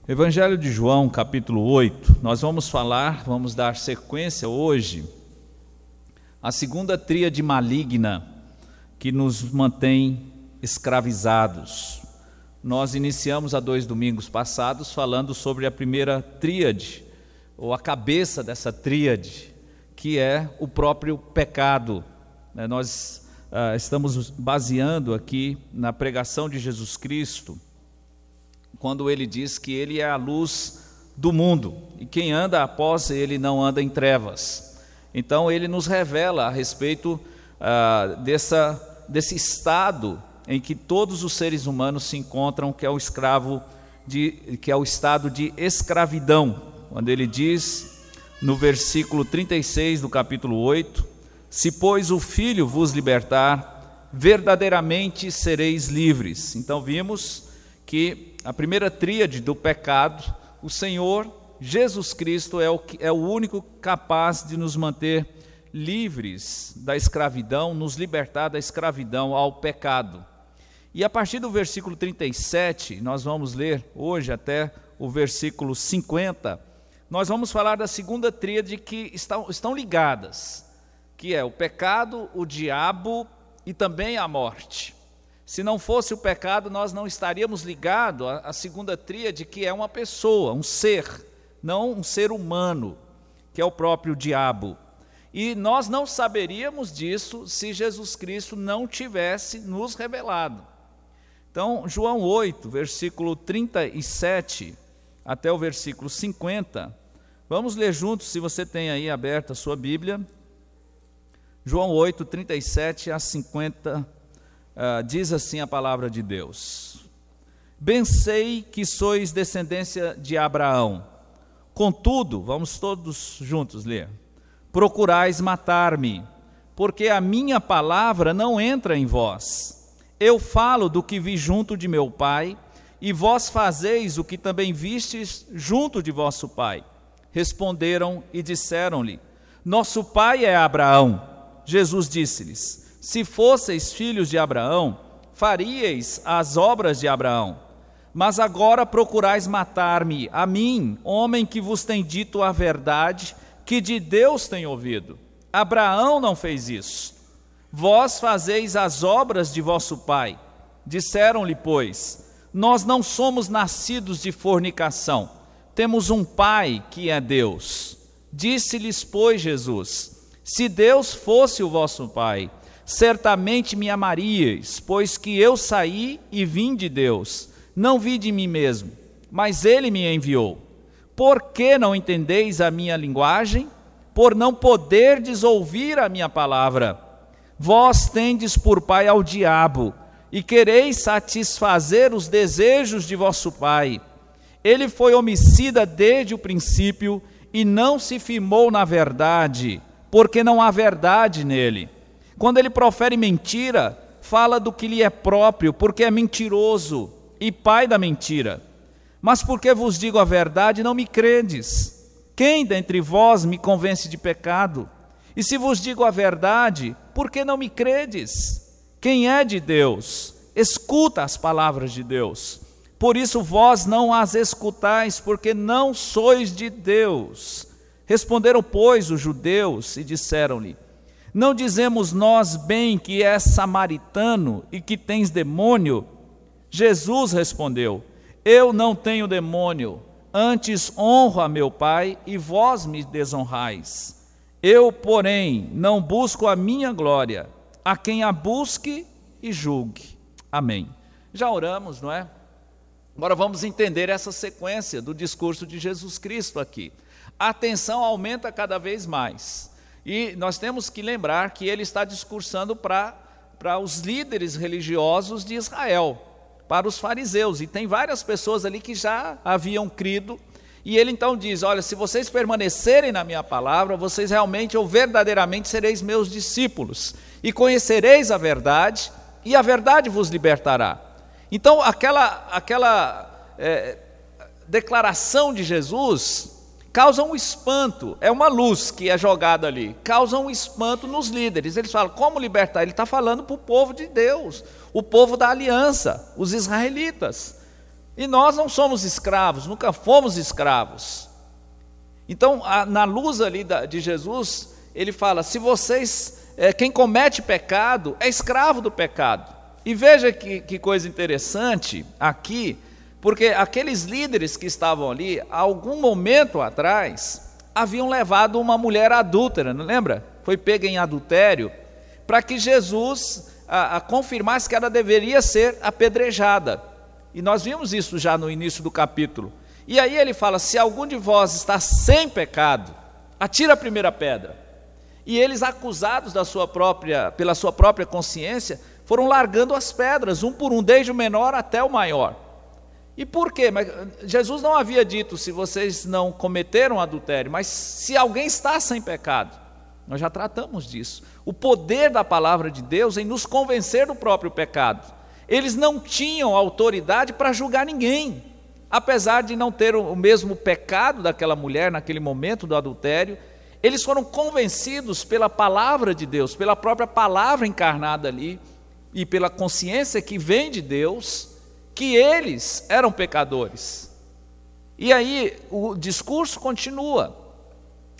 Evangelho de João, capítulo 8, nós vamos dar sequência hoje à segunda tríade maligna que nos mantém escravizados. Nós iniciamos há 2 domingos passados falando sobre a primeira tríade, ou a cabeça dessa tríade, que é o próprio pecado. Nós estamos baseando aqui na pregação de Jesus Cristo, quando ele diz que ele é a luz do mundo, e quem anda após ele não anda em trevas. Então ele nos revela a respeito desse estado em que todos os seres humanos se encontram, que é o estado de escravidão, quando ele diz no versículo 36 do capítulo 8: se pois o Filho vos libertar, verdadeiramente sereis livres. Então vimos que a primeira tríade do pecado, o Senhor Jesus Cristo é o único capaz de nos manter livres da escravidão, nos libertar da escravidão ao pecado. E a partir do versículo 37, nós vamos ler hoje até o versículo 50, nós vamos falar da segunda tríade que estão ligadas, que é o pecado, o diabo e também a morte. Se não fosse o pecado, nós não estaríamos ligados à segunda tríade, que é uma pessoa, um ser, não um ser humano, que é o próprio diabo. E nós não saberíamos disso se Jesus Cristo não tivesse nos revelado. Então, João 8, versículo 37 até o versículo 50, vamos ler juntos, se você tem aí aberta a sua Bíblia. João 8, 37 a 50, diz assim a palavra de Deus: bem sei que sois descendência de Abraão, contudo, vamos todos juntos ler, procurais matar-me, porque a minha palavra não entra em vós. Eu falo do que vi junto de meu pai, e vós fazeis o que também vistes junto de vosso pai. Responderam e disseram-lhe: nosso pai é Abraão. Jesus disse-lhes: se fosseis filhos de Abraão, faríeis as obras de Abraão. Mas agora procurais matar-me, a mim, homem que vos tem dito a verdade, que de Deus tem ouvido. Abraão não fez isso. Vós fazeis as obras de vosso pai. Disseram-lhe, pois: nós não somos nascidos de fornicação, temos um pai que é Deus. Disse-lhes, pois, Jesus: se Deus fosse o vosso pai, certamente me amaríeis, pois que eu saí e vim de Deus, não vi de mim mesmo, mas ele me enviou. Por que não entendeis a minha linguagem? Por não poderdes ouvir a minha palavra. Vós tendes por pai ao diabo, e quereis satisfazer os desejos de vosso pai. Ele foi homicida desde o princípio, e não se firmou na verdade, porque não há verdade nele. Quando ele profere mentira, fala do que lhe é próprio, porque é mentiroso e pai da mentira. Mas porque vos digo a verdade, não me credes. Quem dentre vós me convence de pecado? E se vos digo a verdade, por que não me credes? Quem é de Deus, escuta as palavras de Deus. Por isso vós não as escutais, porque não sois de Deus. Responderam, pois, os judeus e disseram-lhe: não dizemos nós bem que és samaritano e que tens demônio? Jesus respondeu: eu não tenho demônio, antes honro a meu Pai e vós me desonrais. Eu, porém, não busco a minha glória, a quem a busque e julgue. Amém. Já oramos, não é? Agora vamos entender essa sequência do discurso de Jesus Cristo aqui. A atenção aumenta cada vez mais. E nós temos que lembrar que ele está discursando para os líderes religiosos de Israel, para os fariseus. E tem várias pessoas ali que já haviam crido. E ele então diz: olha, se vocês permanecerem na minha palavra, vocês realmente ou verdadeiramente sereis meus discípulos. E conhecereis a verdade, e a verdade vos libertará. Então aquela declaração de Jesus causa um espanto, é uma luz que é jogada ali, causa um espanto nos líderes. Eles falam: como libertar? Ele está falando para o povo de Deus, o povo da aliança, os israelitas. E nós não somos escravos, nunca fomos escravos. Então, na luz ali de Jesus, ele fala, se vocês, quem comete pecado é escravo do pecado. E veja que coisa interessante aqui, porque aqueles líderes que estavam ali, há algum momento atrás, haviam levado uma mulher adúltera, não lembra? Foi pega em adultério, para que Jesus confirmasse que ela deveria ser apedrejada. E nós vimos isso já no início do capítulo. E aí ele fala, se algum de vós está sem pecado, atira a primeira pedra. E eles, acusados pela sua própria consciência, foram largando as pedras, um por um, desde o menor até o maior. E por quê? Mas Jesus não havia dito, se vocês não cometeram adultério, mas se alguém está sem pecado. Nós já tratamos disso. O poder da palavra de Deus em nos convencer do próprio pecado. Eles não tinham autoridade para julgar ninguém, apesar de não ter o mesmo pecado daquela mulher naquele momento do adultério. Eles foram convencidos pela palavra de Deus, pela própria palavra encarnada ali, e pela consciência que vem de Deus, que eles eram pecadores. E aí o discurso continua,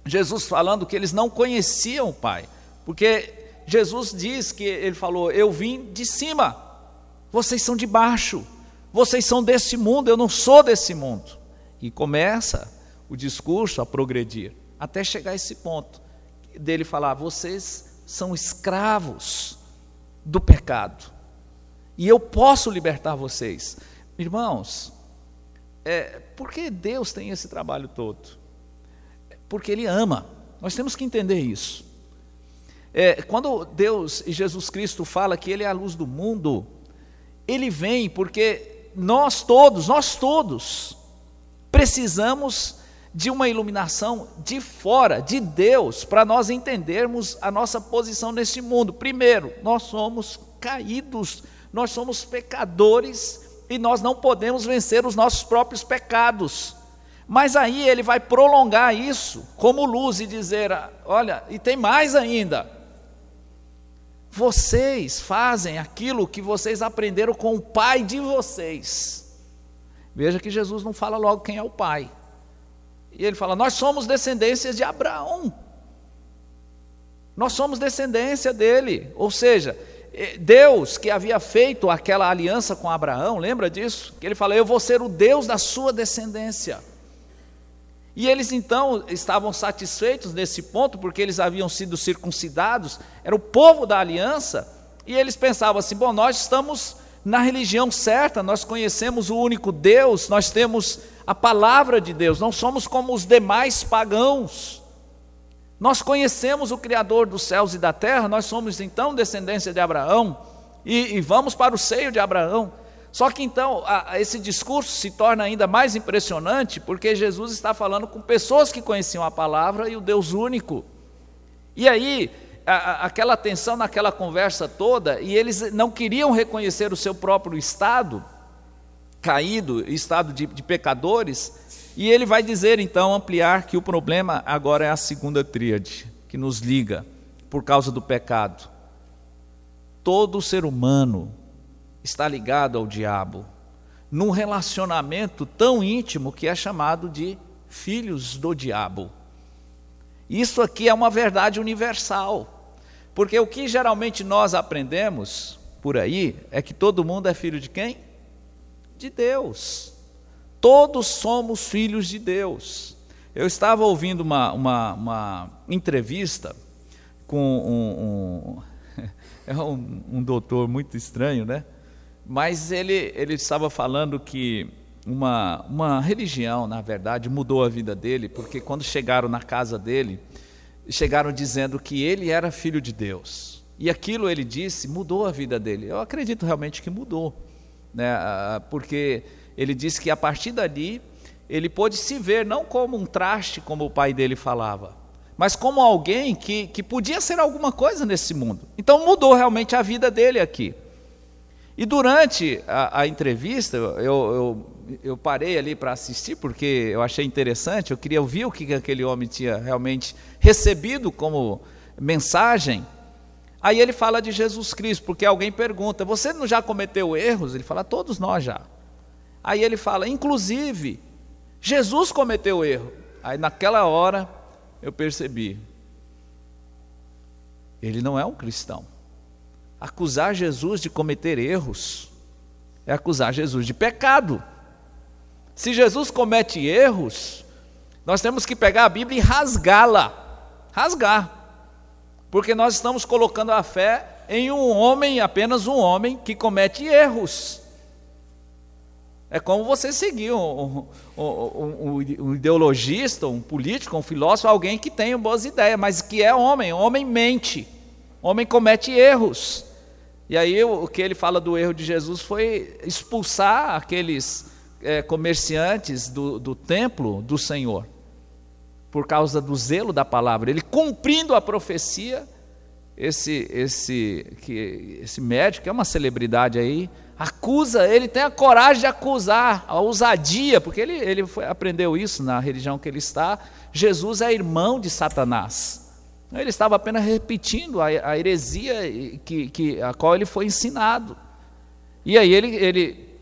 Jesus falando que eles não conheciam o Pai, porque Jesus diz que, ele falou, eu vim de cima, vocês são de baixo, vocês são desse mundo, eu não sou desse mundo. E começa o discurso a progredir, até chegar a esse ponto, dele falar, vocês são escravos do pecado, e eu posso libertar vocês. Irmãos, por que Deus tem esse trabalho todo? Porque Ele ama, nós temos que entender isso. Quando Deus e Jesus Cristo fala que Ele é a luz do mundo, Ele vem porque nós todos precisamos de uma iluminação de fora, de Deus, para nós entendermos a nossa posição neste mundo. Primeiro, nós somos caídos, nós somos pecadores e nós não podemos vencer os nossos próprios pecados. Mas aí ele vai prolongar isso como luz e dizer, olha, e tem mais ainda. Vocês fazem aquilo que vocês aprenderam com o pai de vocês. Veja que Jesus não fala logo quem é o pai. E ele fala, nós somos descendências de Abraão. Nós somos descendência dele. Ou seja, Deus que havia feito aquela aliança com Abraão, lembra disso? Que ele fala, eu vou ser o Deus da sua descendência. E eles então estavam satisfeitos nesse ponto, porque eles haviam sido circuncidados, era o povo da aliança, e eles pensavam assim, bom, nós estamos na religião certa, nós conhecemos o único Deus, nós temos a palavra de Deus, não somos como os demais pagãos, nós conhecemos o Criador dos céus e da terra, nós somos então descendência de Abraão, e vamos para o seio de Abraão. Só que então esse discurso se torna ainda mais impressionante, porque Jesus está falando com pessoas que conheciam a palavra e o Deus único. E aí, aquela tensão naquela conversa toda, e eles não queriam reconhecer o seu próprio estado caído, estado de pecadores, e ele vai dizer então, ampliar, que o problema agora é a segunda tríade, que nos liga por causa do pecado. Todo ser humano está ligado ao diabo, num relacionamento tão íntimo que é chamado de filhos do diabo. Isso aqui é uma verdade universal, porque o que geralmente nós aprendemos por aí é que todo mundo é filho de quem? De Deus. Todos somos filhos de Deus. Eu estava ouvindo uma entrevista com um doutor muito estranho, né? Mas ele estava falando que uma religião, na verdade, mudou a vida dele, porque quando chegaram na casa dele, chegaram dizendo que ele era filho de Deus. E aquilo, ele disse, mudou a vida dele. Eu acredito realmente que mudou, né? Porque ele disse que a partir dali, ele pôde se ver não como um traste, como o pai dele falava, mas como alguém que podia ser alguma coisa nesse mundo. Então mudou realmente a vida dele aqui. E durante a entrevista, eu parei ali para assistir, porque eu achei interessante, eu queria ouvir o que aquele homem tinha realmente recebido como mensagem. Aí ele fala de Jesus Cristo, porque alguém pergunta, você não já cometeu erros? Ele fala, todos nós já. Aí ele fala, inclusive, Jesus cometeu erro. Aí naquela hora eu percebi, ele não é um cristão. Acusar Jesus de cometer erros é acusar Jesus de pecado. Se Jesus comete erros, nós temos que pegar a Bíblia e rasgá-la, rasgar, porque nós estamos colocando a fé em um homem, apenas um homem, que comete erros. É como você seguir um ideologista, um político, um filósofo, alguém que tem boas ideias, mas que é homem mente, homem comete erros. E aí o que ele fala do erro de Jesus foi expulsar aqueles comerciantes do templo do Senhor, por causa do zelo da palavra. Ele cumprindo a profecia, esse médico, que é uma celebridade aí, acusa, ele tem a coragem de acusar, a ousadia, porque ele aprendeu isso na religião que ele está. Jesus é irmão de Satanás. Ele estava apenas repetindo a heresia a qual ele foi ensinado. E aí ele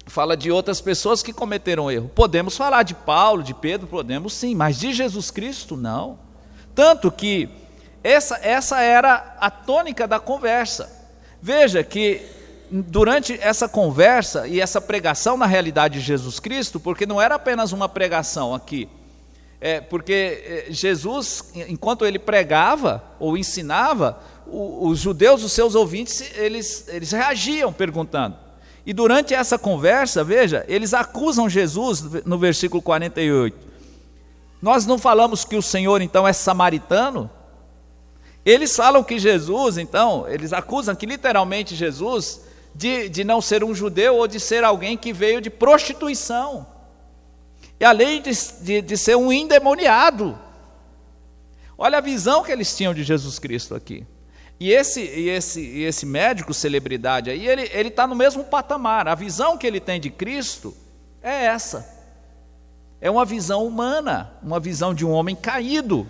fala de outras pessoas que cometeram erro. Podemos falar de Paulo, de Pedro, podemos sim, mas de Jesus Cristo não. Tanto que essa era a tônica da conversa. Veja que durante essa conversa e essa pregação na realidade de Jesus Cristo, porque não era apenas uma pregação aqui, porque Jesus, enquanto ele pregava ou ensinava, os judeus, os seus ouvintes, eles reagiam perguntando. E durante essa conversa, veja, eles acusam Jesus no versículo 48. Nós não falamos que o Senhor então é samaritano? Eles falam que Jesus, então, eles acusam que literalmente Jesus de não ser um judeu ou de ser alguém que veio de prostituição. E além de ser um endemoniado. Olha a visão que eles tinham de Jesus Cristo aqui. E esse médico, celebridade aí, ele está no mesmo patamar. A visão que ele tem de Cristo é essa. É uma visão humana, uma visão de um homem caído.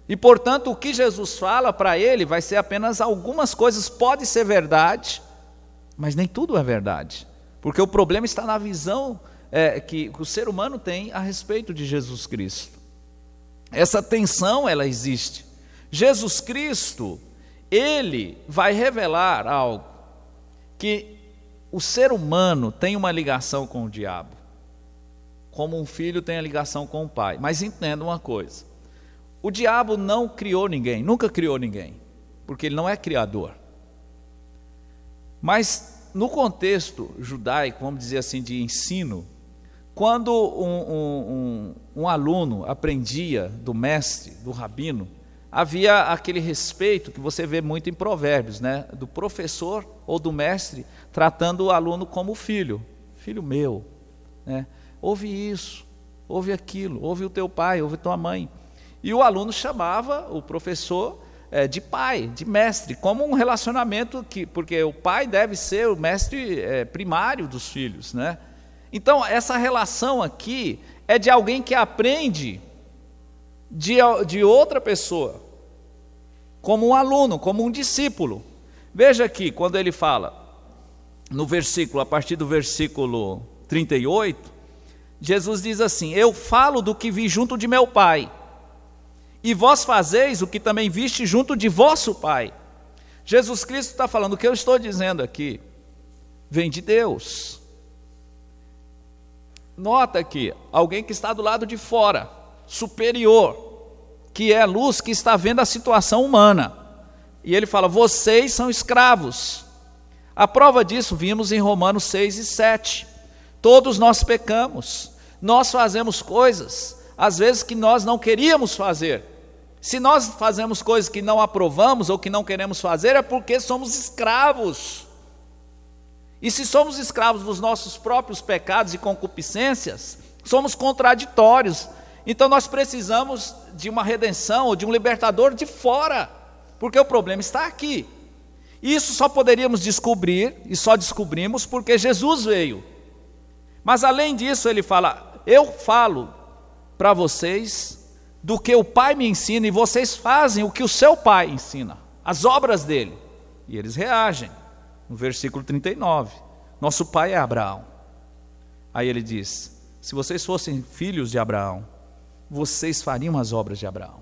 E portanto o que Jesus fala para ele vai ser apenas algumas coisas, pode ser verdade, mas nem tudo é verdade. Porque o problema está na visão que o ser humano tem a respeito de Jesus Cristo. Essa tensão, ela existe. Jesus Cristo, ele vai revelar algo, que o ser humano tem uma ligação com o diabo, como um filho tem a ligação com o pai. Mas entenda uma coisa, o diabo não criou ninguém, nunca criou ninguém, porque ele não é criador. Mas no contexto judaico, vamos dizer assim, de ensino, quando um aluno aprendia do mestre, do rabino, havia aquele respeito que você vê muito em Provérbios, né? Do professor ou do mestre tratando o aluno como filho. Filho meu, né? Ouve isso, ouve aquilo, ouve o teu pai, ouve tua mãe. E o aluno chamava o professor de pai, de mestre, como um relacionamento, porque o pai deve ser o mestre primário dos filhos, né? Então essa relação aqui é de alguém que aprende de outra pessoa, como um aluno, como um discípulo. Veja aqui, quando ele fala, no versículo, a partir do versículo 38, Jesus diz assim: eu falo do que vi junto de meu pai, e vós fazeis o que também viste junto de vosso pai. Jesus Cristo está falando, o que eu estou dizendo aqui, vem de Deus. Nota aqui, alguém que está do lado de fora, superior, que é a luz que está vendo a situação humana. E ele fala, vocês são escravos. A prova disso vimos em Romanos 6 e 7. Todos nós pecamos, nós fazemos coisas, às vezes que nós não queríamos fazer. Se nós fazemos coisas que não aprovamos ou que não queremos fazer, é porque somos escravos. E se somos escravos dos nossos próprios pecados e concupiscências, somos contraditórios. Então nós precisamos de uma redenção ou de um libertador de fora, porque o problema está aqui. Isso só poderíamos descobrir, e só descobrimos porque Jesus veio. Mas além disso ele fala, eu falo para vocês do que o Pai me ensina, e vocês fazem o que o seu Pai ensina, as obras dele. E eles reagem, no versículo 39, nosso pai é Abraão. Aí ele diz: se vocês fossem filhos de Abraão, vocês fariam as obras de Abraão.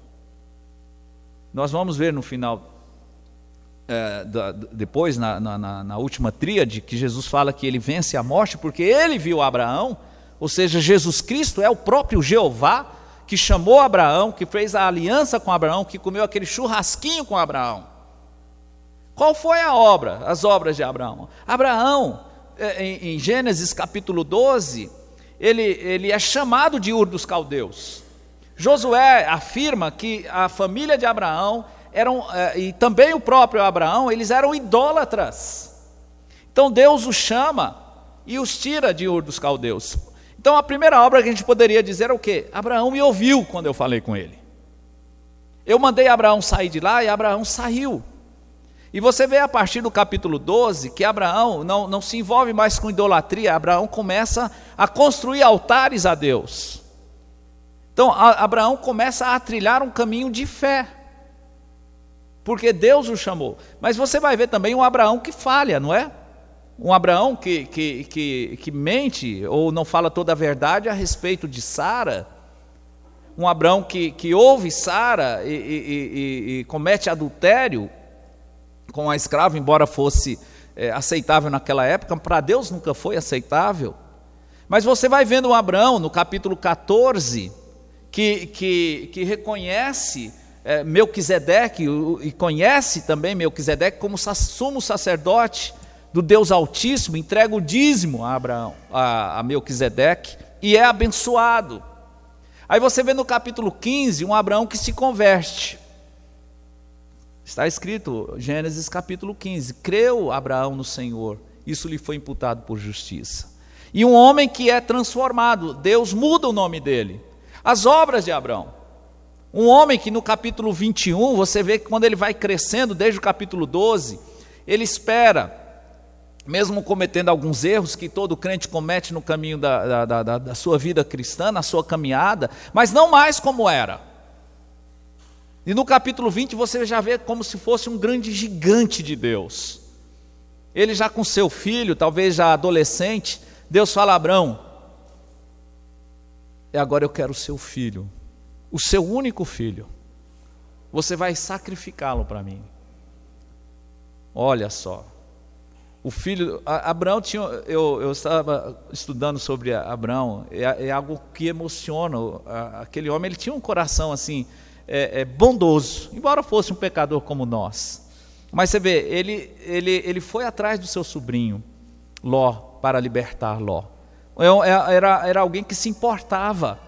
Nós vamos ver no final, depois na última tríade, que Jesus fala que ele vence a morte porque ele viu Abraão, ou seja, Jesus Cristo é o próprio Jeová que chamou Abraão, que fez a aliança com Abraão, que comeu aquele churrasquinho com Abraão. Qual foi a obra, as obras de Abraão? Abraão, em Gênesis capítulo 12, ele é chamado de Ur dos Caldeus. Josué afirma que a família de Abraão e também o próprio Abraão, eles eram idólatras. Então Deus os chama e os tira de Ur dos Caldeus. Então a primeira obra que a gente poderia dizer é o quê? Abraão me ouviu quando eu falei com ele. Eu mandei Abraão sair de lá e Abraão saiu. E você vê a partir do capítulo 12 que Abraão não se envolve mais com idolatria. Abraão começa a construir altares a Deus. Então Abraão começa a trilhar um caminho de fé, porque Deus o chamou. Mas você vai ver também um Abraão que falha, não é? Um Abraão que mente ou não fala toda a verdade a respeito de Sara. Um Abraão que ouve Sara e comete adultério com a escrava, embora fosse aceitável naquela época, para Deus nunca foi aceitável. Mas você vai vendo um Abraão no capítulo 14, que reconhece Melquisedeque e conhece também Melquisedeque como sumo sacerdote do Deus Altíssimo, entrega o dízimo a Abraão, a Melquisedeque, e é abençoado. Aí você vê no capítulo 15 um Abraão que se converte. Está escrito, Gênesis capítulo 15, creu Abraão no Senhor, isso lhe foi imputado por justiça. E um homem que é transformado, Deus muda o nome dele. As obras de Abraão. Um homem que no capítulo 21, você vê que quando ele vai crescendo, desde o capítulo 12, ele espera, mesmo cometendo alguns erros que todo crente comete no caminho da sua vida cristã, na sua caminhada, mas não mais como era. E no capítulo 20 você já vê como se fosse um grande gigante de Deus. Ele já com seu filho, talvez já adolescente, Deus fala a Abraão: agora eu quero o seu filho, o seu único filho, você vai sacrificá-lo para mim. Olha só, o filho, Abraão tinha, eu estava estudando sobre Abraão, é algo que emociona, aquele homem, ele tinha um coração assim, bondoso, embora fosse um pecador como nós, mas você vê, ele foi atrás do seu sobrinho, Ló, para libertar Ló. Era alguém que se importava.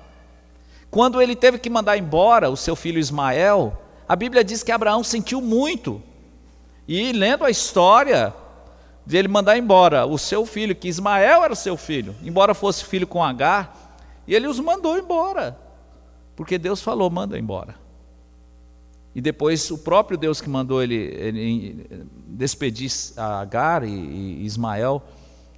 Quando ele teve que mandar embora o seu filho Ismael, a Bíblia diz que Abraão sentiu muito. E lendo a história de ele mandar embora o seu filho, que Ismael era o seu filho, embora fosse filho com Agar, e ele os mandou embora, porque Deus falou: manda embora. E depois o próprio Deus que mandou ele despedir a Agar e Ismael,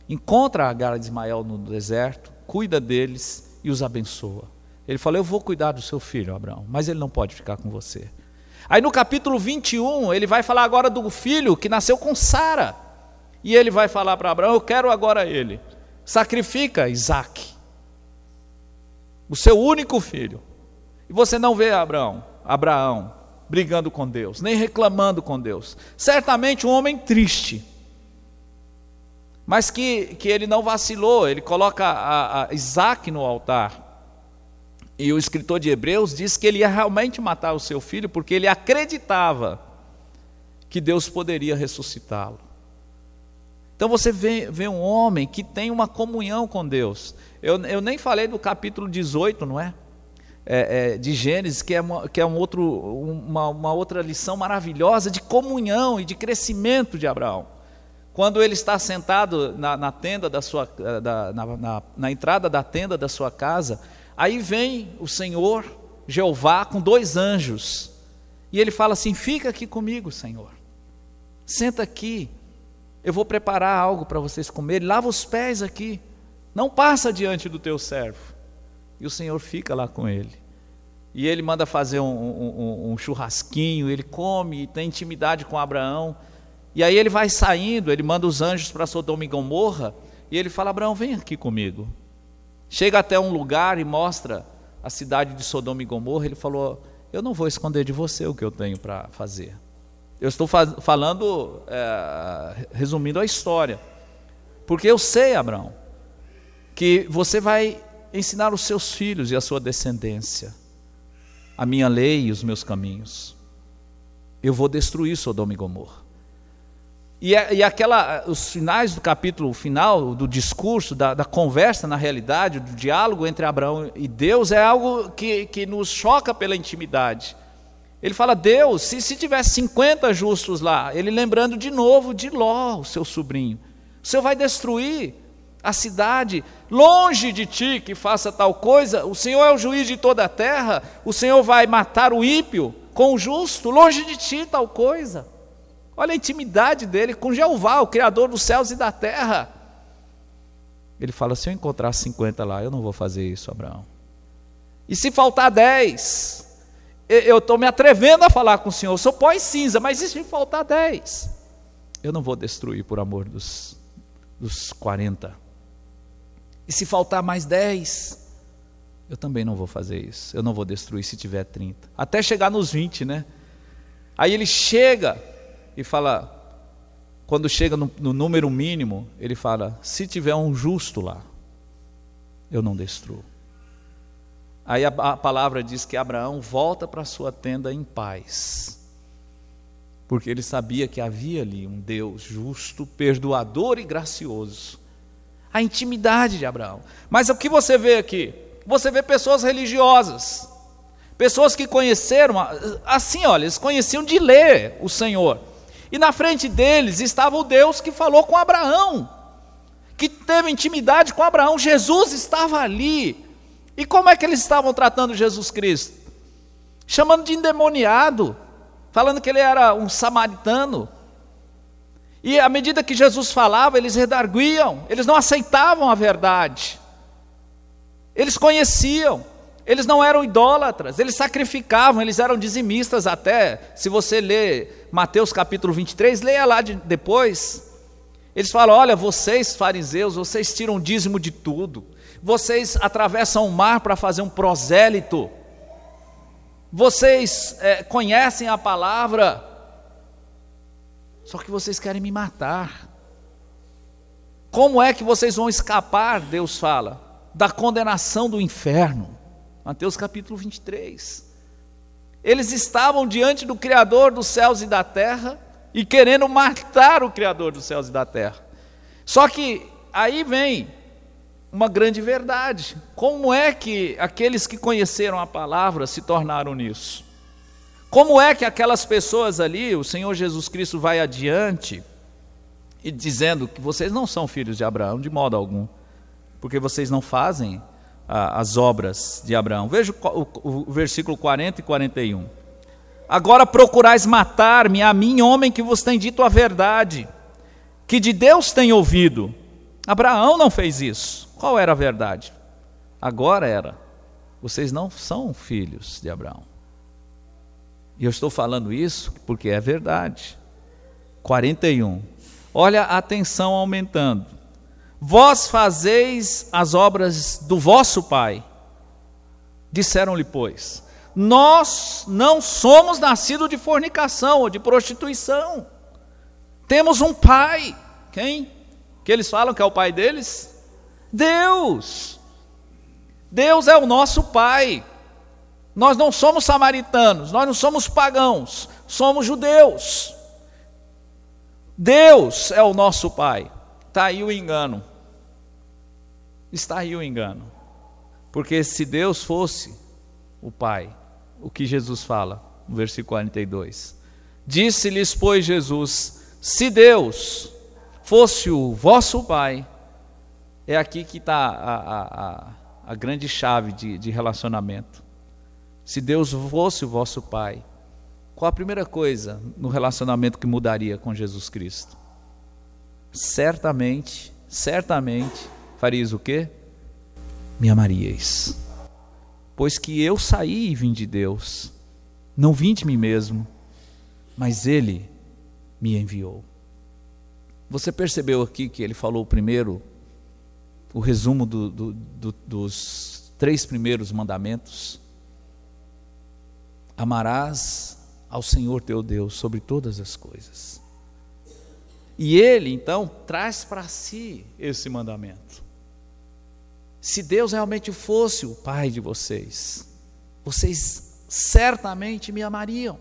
encontra Agar e Ismael no deserto, cuida deles e os abençoa. Ele falou: eu vou cuidar do seu filho, Abraão, mas ele não pode ficar com você. Aí no capítulo 21, ele vai falar agora do filho que nasceu com Sara. E ele vai falar para Abraão: eu quero agora ele. Sacrifica Isaque, o seu único filho. E você não vê Abraão brigando com Deus, nem reclamando com Deus. Certamente um homem triste, mas que ele não vacilou, ele coloca a Isaque no altar. E o escritor de Hebreus diz que ele ia realmente matar o seu filho, porque ele acreditava que Deus poderia ressuscitá-lo. Então você vê um homem que tem uma comunhão com Deus. Eu nem falei do capítulo 18, não é? De Gênesis, que é uma outra lição maravilhosa de comunhão e de crescimento de Abraão. Quando ele está sentado na tenda na entrada da tenda da sua casa, aí vem o Senhor, Jeová, com 2 anjos, e ele fala assim: fica aqui comigo, Senhor, senta aqui, eu vou preparar algo para vocês comerem, lava os pés aqui, não passa diante do teu servo. E o Senhor fica lá com ele, e ele manda fazer um churrasquinho, ele come, tem intimidade com Abraão. E aí ele vai saindo, ele manda os anjos para Sodoma e Gomorra, e ele fala: Abraão, vem aqui comigo, chega até um lugar e mostra a cidade de Sodoma e Gomorra. Ele falou: eu não vou esconder de você o que eu tenho para fazer. Eu estou falando, resumindo a história, porque eu sei, Abraão, que você vai ensinar os seus filhos e a sua descendência a minha lei e os meus caminhos. Eu vou destruir Sodoma e Gomorra. E os finais do capítulo final, do discurso, da conversa, na realidade, do diálogo entre Abraão e Deus, é algo que nos choca pela intimidade. Ele fala: Deus, se tivesse 50 justos lá, ele lembrando de novo de Ló, o seu sobrinho, o Senhor vai destruir a cidade, longe de ti que faça tal coisa, o Senhor é o juiz de toda a terra, o Senhor vai matar o ímpio com o justo, longe de ti tal coisa. Olha a intimidade dele com Jeová, o Criador dos céus e da terra. Ele fala: se eu encontrar 50 lá, eu não vou fazer isso, Abraão. E se faltar 10, eu estou me atrevendo a falar com o Senhor, eu sou pó e cinza, mas e se faltar 10? Eu não vou destruir por amor dos 40. E se faltar mais 10, eu também não vou fazer isso. Eu não vou destruir se tiver 30. Até chegar nos 20, né? Aí ele chega e fala, quando chega no número mínimo, ele fala: se tiver um justo lá, eu não destruo. Aí a palavra diz que Abraão volta para sua tenda em paz, porque ele sabia que havia ali um Deus justo, perdoador e gracioso. A intimidade de Abraão. Mas o que você vê aqui? Você vê pessoas religiosas, pessoas que conheceram, assim, olha, eles conheciam de ler o Senhor, e na frente deles estava o Deus que falou com Abraão, que teve intimidade com Abraão. Jesus estava ali. E como é que eles estavam tratando Jesus Cristo? Chamando de endemoniado, falando que ele era um samaritano. E à medida que Jesus falava, eles redarguiam, eles não aceitavam a verdade. Eles conheciam, eles não eram idólatras, eles sacrificavam, eles eram dizimistas até. Se você ler Mateus capítulo 23, leia lá depois. Eles falam: olha, vocês fariseus, vocês tiram dízimo de tudo, vocês atravessam o mar para fazer um prosélito, vocês conhecem a palavra, só que vocês querem me matar. Como é que vocês vão escapar, Deus fala, da condenação do inferno? Mateus capítulo 23. Eles estavam diante do Criador dos céus e da terra e querendo matar o Criador dos céus e da terra. Só que aí vem uma grande verdade: como é que aqueles que conheceram a palavra se tornaram nisso? Como é que aquelas pessoas ali, o Senhor Jesus Cristo vai adiante e dizendo que vocês não são filhos de Abraão de modo algum, porque vocês não fazem as obras de Abraão. Veja o versículo 40 e 41. Agora procurais matar-me, a mim, homem que vos tem dito a verdade, que de Deus tem ouvido. Abraão não fez isso. Qual era a verdade? Agora era: vocês não são filhos de Abraão. E eu estou falando isso porque é verdade. 41. Olha a tensão aumentando. Vós fazeis as obras do vosso pai. Disseram-lhe, pois: nós não somos nascidos de fornicação ou de prostituição. Temos um pai. Quem? Que eles falam que é o pai deles? Deus. Deus é o nosso pai. Nós não somos samaritanos, nós não somos pagãos, somos judeus. Deus é o nosso pai. Está aí o engano. Está aí o engano. Porque se Deus fosse o pai, o que Jesus fala no versículo 42, disse-lhes, pois, Jesus: se Deus fosse o vosso pai, é aqui que está a grande chave de relacionamento. Se Deus fosse o vosso pai, qual a primeira coisa no relacionamento que mudaria com Jesus Cristo? Certamente farias o quê? Me amaríeis. Pois que eu saí e vim de Deus, não vim de mim mesmo, mas Ele me enviou. Você percebeu aqui que ele falou primeiro o resumo dos 3 primeiros mandamentos. Amarás ao Senhor teu Deus sobre todas as coisas. E ele então traz para si esse mandamento. Se Deus realmente fosse o Pai de vocês, vocês certamente me amariam.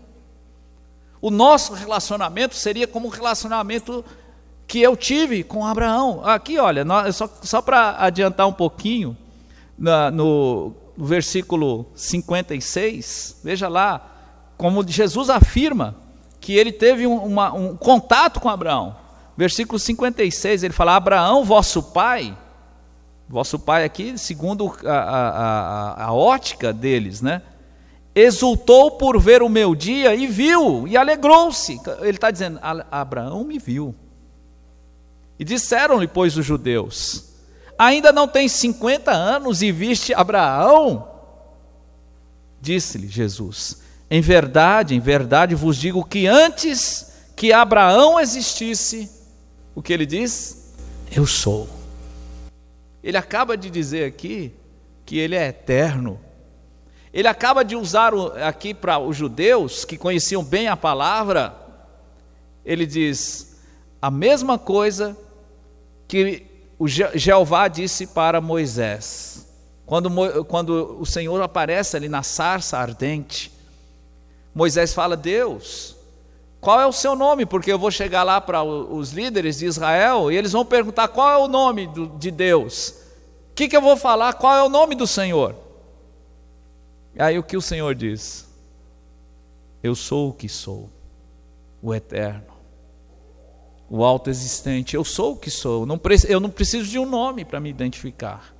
O nosso relacionamento seria como o relacionamento que eu tive com Abraão. Aqui, olha, só para adiantar um pouquinho, no versículo 56, veja lá, como Jesus afirma que ele teve um contato com Abraão. Versículo 56, ele fala: Abraão, vosso pai aqui, segundo a ótica deles, né? Exultou por ver o meu dia e viu, e alegrou-se. Ele está dizendo: Abraão me viu. E disseram-lhe, pois, os judeus: ainda não tens 50 anos e viste Abraão? Disse-lhe Jesus: em verdade vos digo que antes que Abraão existisse, o que ele diz? Eu sou. Ele acaba de dizer aqui que ele é eterno. Ele acaba de usar aqui para os judeus que conheciam bem a palavra, ele diz a mesma coisa que o Jeová disse para Moisés. Quando o Senhor aparece ali na sarça ardente, Moisés fala: Deus, qual é o seu nome? Porque eu vou chegar lá para os líderes de Israel e eles vão perguntar qual é o nome de Deus. O que eu vou falar? Qual é o nome do Senhor? Aí o que o Senhor diz? Eu sou o que sou, o eterno, o autoexistente. Eu sou o que sou, eu não preciso de um nome para me identificar.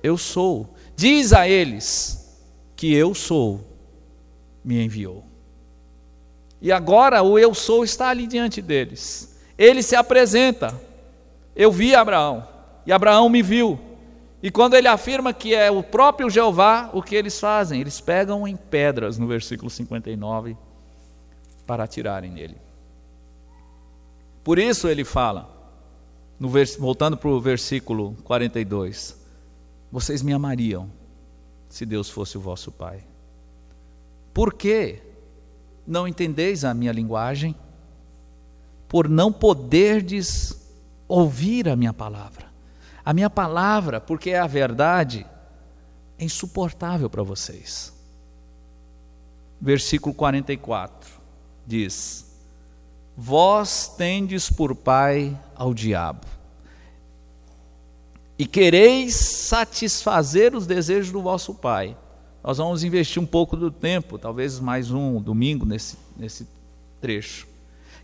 Eu sou. Diz a eles que eu sou me enviou. E agora o eu sou está ali diante deles. Ele se apresenta: eu vi Abraão, e Abraão me viu. E quando ele afirma que é o próprio Jeová, o que eles fazem? Eles pegam em pedras, no versículo 59, para atirarem nele. Por isso ele fala, voltando para o versículo 42, vocês me amariam se Deus fosse o vosso Pai. Por que não entendeis a minha linguagem? Por não poderdes ouvir a minha palavra. A minha palavra, porque é a verdade, é insuportável para vocês. Versículo 44 diz: vós tendes por pai ao diabo, e quereis satisfazer os desejos do vosso pai. Nós vamos investir um pouco do tempo, talvez mais um domingo nesse trecho.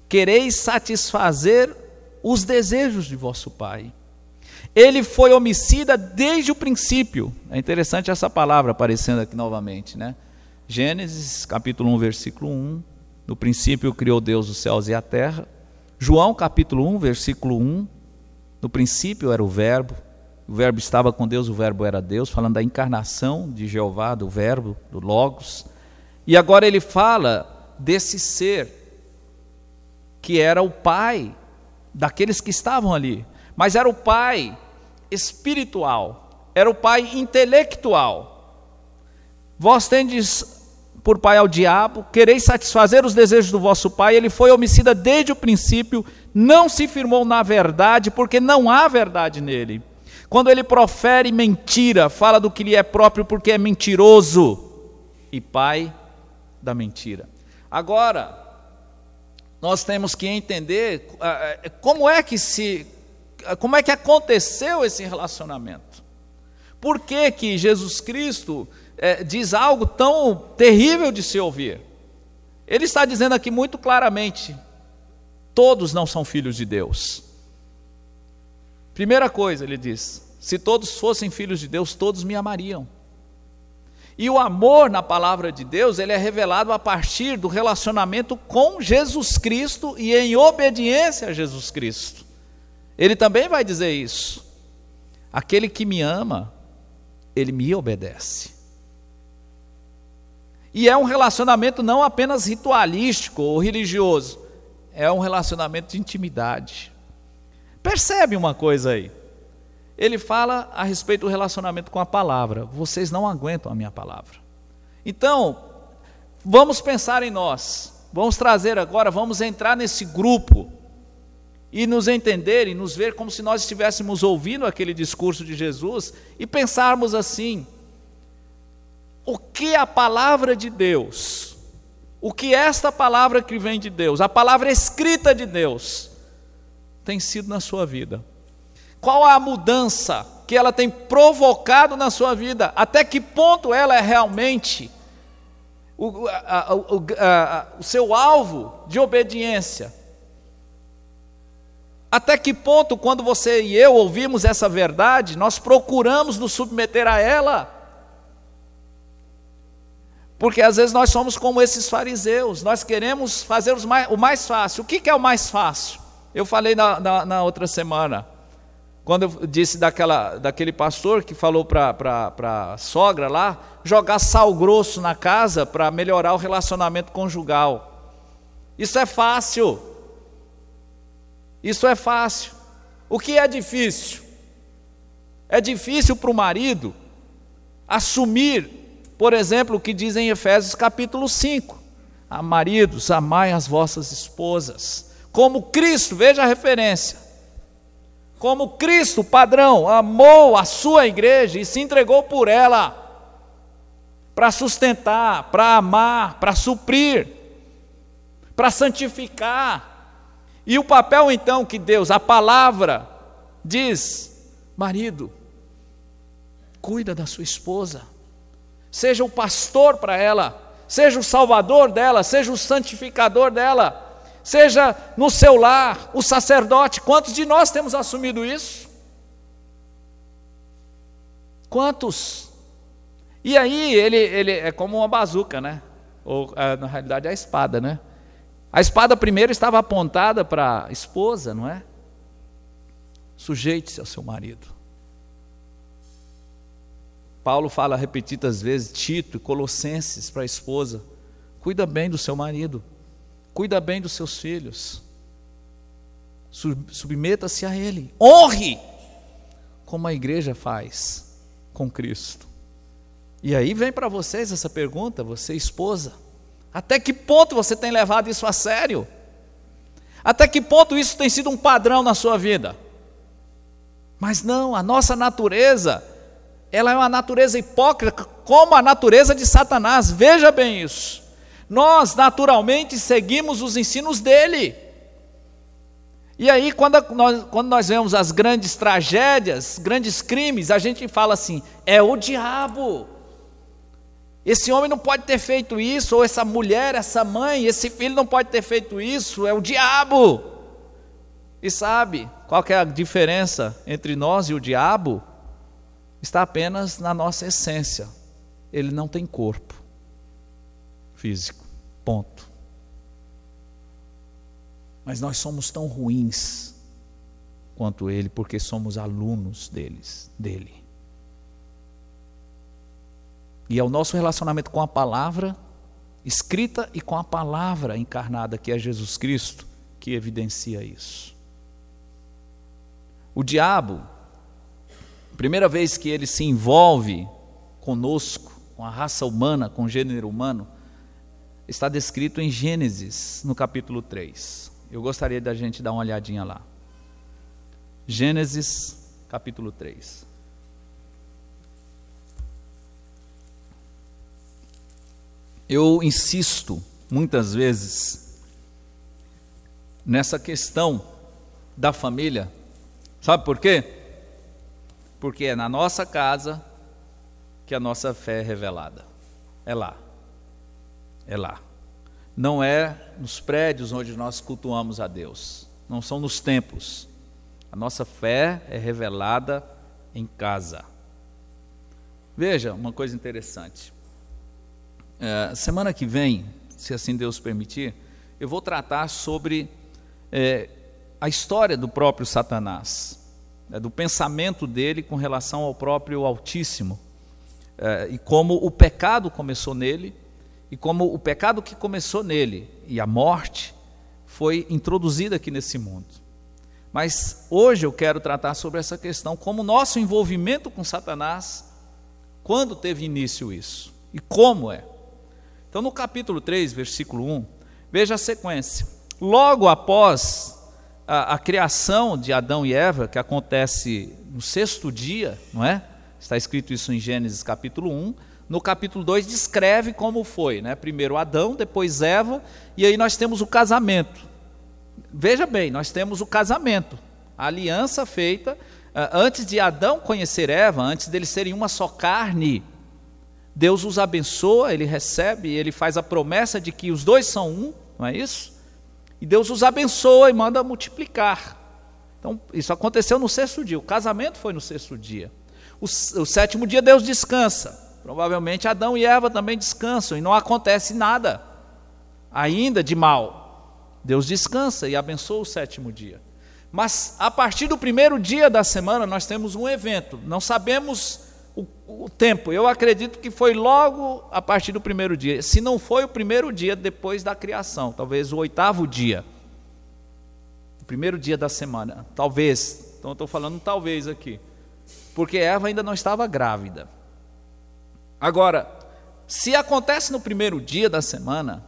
Quereis satisfazer os desejos de vosso pai. Ele foi homicida desde o princípio. É interessante essa palavra aparecendo aqui novamente, né? Gênesis capítulo 1, versículo 1. No princípio criou Deus os céus e a terra. João capítulo 1, versículo 1. No princípio era o verbo estava com Deus, o verbo era Deus, falando da encarnação de Jeová, do verbo, do Logos. E agora ele fala desse ser, que era o pai daqueles que estavam ali, mas era o pai espiritual, era o pai intelectual. Vós tendes por pai ao diabo, quereis satisfazer os desejos do vosso pai. Ele foi homicida desde o princípio, não se firmou na verdade, porque não há verdade nele. Quando ele profere mentira, fala do que lhe é próprio, porque é mentiroso e pai da mentira. Agora, nós temos que entender como é que aconteceu esse relacionamento. Por que Jesus Cristo diz algo tão terrível de se ouvir? Ele está dizendo aqui muito claramente: todos não são filhos de Deus. Primeira coisa, ele diz: se todos fossem filhos de Deus, todos me amariam. E o amor na palavra de Deus, ele é revelado a partir do relacionamento com Jesus Cristo e em obediência a Jesus Cristo. Ele também vai dizer isso: aquele que me ama, ele me obedece. E é um relacionamento não apenas ritualístico ou religioso, é um relacionamento de intimidade. Percebe uma coisa aí? ele fala a respeito do relacionamento com a palavra. Vocês não aguentam a minha palavra. Então, vamos pensar em nós. Vamos trazer agora, vamos entrar nesse grupo e nos entender e nos ver como se nós estivéssemos ouvindo aquele discurso de Jesus e pensarmos assim: o que a palavra de Deus, o que esta palavra que vem de Deus, a palavra escrita de Deus, tem sido na sua vida? Qual a mudança que ela tem provocado na sua vida? Até que ponto ela é realmente o seu alvo de obediência? Até que ponto, quando você e eu ouvimos essa verdade, nós procuramos nos submeter a ela? Porque às vezes nós somos como esses fariseus, nós queremos fazer o mais fácil. O que é o mais fácil? Eu falei na outra semana, quando eu disse daquele pastor que falou para a sogra lá, jogar sal grosso na casa para melhorar o relacionamento conjugal. Isso é fácil. Isso é fácil. O que é difícil? É difícil para o marido assumir, por exemplo, o que diz em Efésios capítulo 5. Maridos, amai as vossas esposas, como Cristo, veja a referência, como Cristo, padrão, amou a sua igreja e se entregou por ela, para sustentar, para amar, para suprir, para santificar. E o papel então que Deus, a palavra, diz: marido, cuida da sua esposa, seja o pastor para ela, seja o salvador dela, seja o santificador dela, seja no seu lar o sacerdote. Quantos de nós temos assumido isso? Quantos? E aí ele é como uma bazuca, né? Ou na realidade é a espada, né? A espada primeiro estava apontada para a esposa, não é? Sujeite-se ao seu marido. Paulo fala repetidas vezes, Tito e Colossenses, para a esposa: cuida bem do seu marido, cuida bem dos seus filhos, submeta-se a ele, honre, como a igreja faz com Cristo. E aí vem para vocês essa pergunta, você esposa: até que ponto você tem levado isso a sério? Até que ponto isso tem sido um padrão na sua vida? Mas não, a nossa natureza, ela é uma natureza hipócrita, como a natureza de Satanás. Veja bem isso. Nós naturalmente seguimos os ensinos dele. E aí quando nós vemos as grandes tragédias, grandes crimes, a gente fala assim: é o diabo. Esse homem não pode ter feito isso, ou essa mulher, essa mãe, esse filho não pode ter feito isso, é o diabo. E sabe qual que é a diferença entre nós e o diabo? Está apenas na nossa essência. Ele não tem corpo físico, ponto. Mas nós somos tão ruins quanto ele, porque somos alunos dele. E é o nosso relacionamento com a palavra escrita e com a palavra encarnada, que é Jesus Cristo, que evidencia isso. O diabo, primeira vez que ele se envolve conosco, com a raça humana, com o gênero humano, está descrito em Gênesis, no capítulo 3. Eu gostaria da gente dar uma olhadinha lá. Gênesis, capítulo 3. Eu insisto muitas vezes nessa questão da família. Sabe por quê? Porque é na nossa casa que a nossa fé é revelada. É lá. É lá. Não é nos prédios onde nós cultuamos a Deus. Não são nos templos. A nossa fé é revelada em casa. Veja uma coisa interessante. Semana que vem, se assim Deus permitir, eu vou tratar sobre a história do próprio Satanás, do pensamento dele com relação ao próprio Altíssimo, e como o pecado começou nele, e como o pecado que começou nele e a morte foi introduzida aqui nesse mundo. Mas hoje eu quero tratar sobre essa questão, como o nosso envolvimento com Satanás, quando teve início isso, e como é. Então no capítulo 3, versículo 1, veja a sequência. Logo após a criação de Adão e Eva, que acontece no 6º dia, não é? Está escrito isso em Gênesis capítulo 1, no capítulo 2 descreve como foi, né? Primeiro Adão, depois Eva, e aí nós temos o casamento. Veja bem, nós temos o casamento, a aliança feita, antes de Adão conhecer Eva, antes deles serem uma só carne, Deus os abençoa, ele recebe, ele faz a promessa de que os dois são um, não é isso? E Deus os abençoa e manda multiplicar. Então, isso aconteceu no 6º dia, o casamento foi no 6º dia. O 7º dia Deus descansa, provavelmente Adão e Eva também descansam, e não acontece nada ainda de mal. Deus descansa e abençoa o 7º dia. Mas a partir do 1º dia da semana nós temos um evento, não sabemos o tempo, eu acredito que foi logo a partir do 1º dia, se não foi o 1º dia depois da criação, talvez o 8º dia, o 1º dia da semana, talvez, então eu estou falando talvez aqui, porque Eva ainda não estava grávida. Agora, se acontece no 1º dia da semana,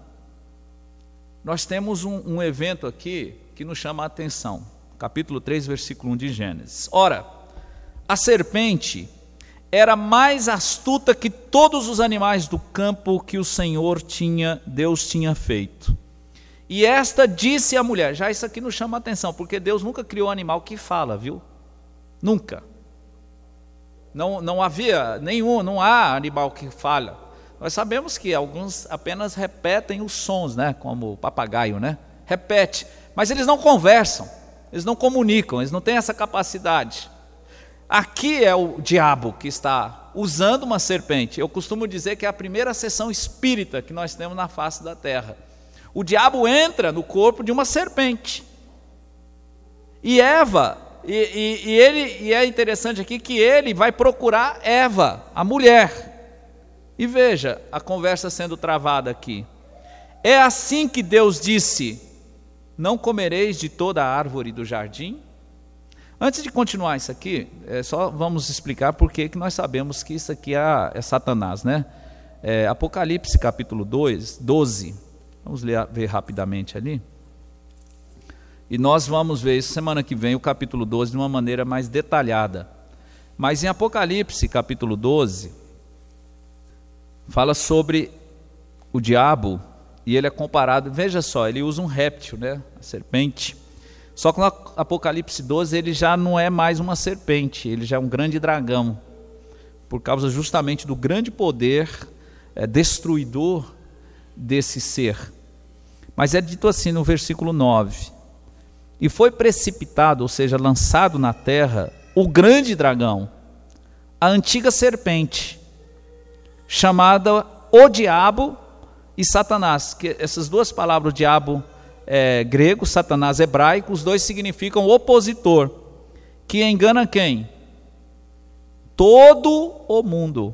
nós temos um evento aqui que nos chama a atenção, capítulo 3, versículo 1 de Gênesis. Ora, a serpente era mais astuta que todos os animais do campo que o Senhor Deus tinha feito. E esta disse à mulher, já isso aqui nos chama a atenção, porque Deus nunca criou um animal que fala, viu? Nunca. Não havia nenhum, não há animal que fala. Nós sabemos que alguns apenas repetem os sons, né? Como o papagaio, né? Repete, mas eles não conversam, eles não comunicam, eles não têm essa capacidade. Aqui é o diabo que está usando uma serpente. Eu costumo dizer que é a primeira sessão espírita que nós temos na face da terra. O diabo entra no corpo de uma serpente. E Eva, e é interessante aqui que ele vai procurar Eva, a mulher. E veja a conversa sendo travada aqui. É assim que Deus disse: não comereis de toda a árvore do jardim? Antes de continuar isso aqui, só vamos explicar por que nós sabemos que isso aqui é Satanás, né? Apocalipse capítulo 12, vamos ver rapidamente ali. E nós vamos ver isso semana que vem, o capítulo 12, de uma maneira mais detalhada. Mas em Apocalipse capítulo 12, fala sobre o diabo, e ele é comparado, veja só, ele usa um réptil, né? A serpente. Só que no Apocalipse 12 ele já não é mais uma serpente, ele já é um grande dragão, por causa justamente do grande poder destruidor desse ser. Mas é dito assim no versículo 9: e foi precipitado, ou seja, lançado na terra, o grande dragão, a antiga serpente, chamada o diabo e Satanás, que essas duas palavras, o diabo grego, Satanás hebraico, os dois significam opositor, que engana quem? Todo o mundo,